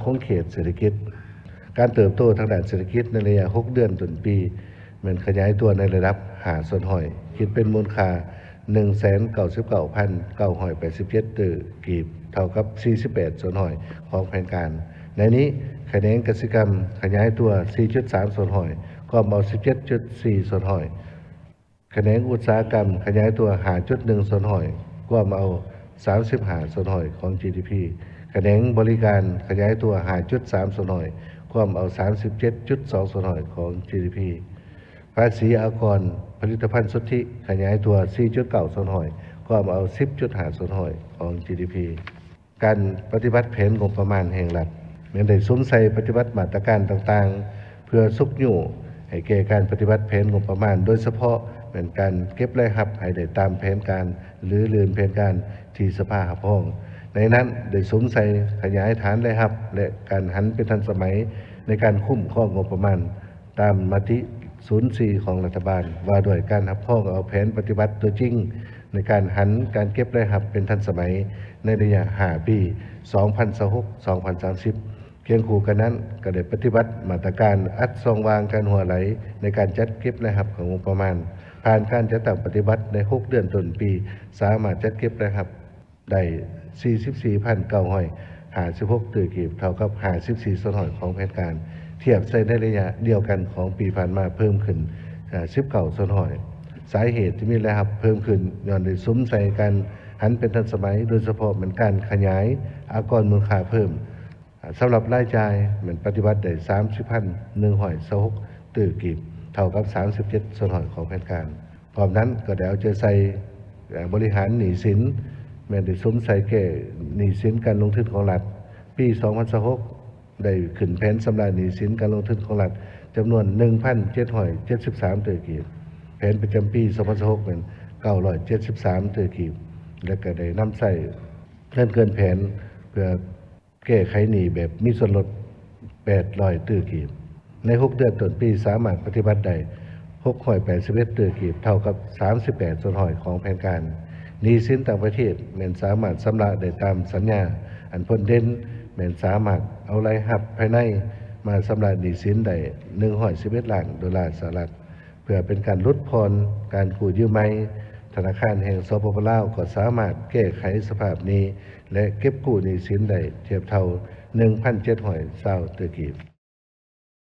ของเขตเศรษฐกิจการเติบโตทางด้านเศรษฐกิจในระยะ6 เดือนต้นปีมันขยายตัวในระดับ5ส่วนห้อยคิดเป็นมูลค่า 199,987 กีบเท่ากับ48ส่วนห้อยของแผนการในนี้คะแนนกสิกรรมขยายตัว 4.3 ส่วนห้อยก็เอา 17.4 ส่วนห้อยคะแนนอุตสาหกรรมขยายตัว 5.1 ส่วนห้อยก็เอา 35 ส่วนห้อยของ GDP คะแนนบริการขยายตัว 5.3 ส่วนห้อยก็เอา 37.2 ส่วนห้อยของ GDP ภาษีอากรผลิตภัณฑ์สุทธิขยายตัว 4.9 ส่วนห้อยก็เอา 10.5 ส่วนห้อยของ GDP การปฏิบัติแผนงบประมาณแห่งรัฐเมื่อได้สวมใส่ปฏิบัติมาตรการต่างๆเพื่อสุกอยู่ให้แก่การปฏิบัติแผนงบประมาณโดยเฉพาะเป็นการเก็บรายรับให้ได้ตามแผนการหรือเลื่อนแผนการที่สภารับรองในนั้นได้สวมใส่ขยายฐานรายรับและการหันเป็นทันสมัยในการคุ้มครองงบประมาณตามมติ04ของรัฐบาลว่าด้วยการรับรองเอาแผนปฏิบัติตัวจริงในการหันการเก็บรายรับเป็นทันสมัยในระยะ5 ปี 2026-2030 เคียงคู่กันนั้นก็ได้ปฏิบัติมาตรการอัดซองวางการหัวไหลในการจัดเก็บรายรับของงบประมาณผ่านการจัดตั้งปฏิบัติใน6 เดือนต้นปีสามารถจัดเก็บรายรับได้ 44,956 กีบเท่ากับ 54 ส่วนห้อยของแผนการเทียบใส่ในระยะเดียวกันของปีผ่านมาเพิ่มขึ้น 19 ส่วนห้อยสาเหตุที่มีรายรับเพิ่มขึ้นย้อนได้สวมใส่การหันเป็นทันสมัยโดยเฉพาะเหมือนการขยายอากรมูลค่าเพิ่มสำหรับรายจ่ายเหมือนปฏิบัติได้ 30,126 กีบเท่ากับ 37 ส่วนห้อยของแผนการพร้อมนั้นก็ได้เอาใจใส่บริหารหนี้สินแม้ได้สวมใส่แก่หนี้สินการลงทุนของรัฐปี 2026ได้ขึ้นแผนสำหรับหนี้สินการลงทุนของรัฐจำนวน 1,773 กีบแผนประจำปี 2026เป็น 973 กีบและก็ได้นำใส่เกินแผนเพื่อแก้ไขหนี้แบบมีส่วนลด 800 กีบใน6 เดือนต้นปีสามารถปฏิบัติได้ 681 กีบเท่ากับ 38 ส่วนห้อยของแผนการหนี้สินต่างประเทศแม้นสามารถชำระได้ตามสัญญาอันพ้นเด่นแม้นสามารถเอารายรับภายในมาชำระหนี้สินได้$111 ล้านเพื่อเป็นการลดผ่อนการกู้ยืมใหม่ธนาคารแห่งสปป.ลาวก็สามารถแก้ไขสภาพหนี้และเก็บกู้หนี้สินได้เทียบเท่า 1,720 กีบ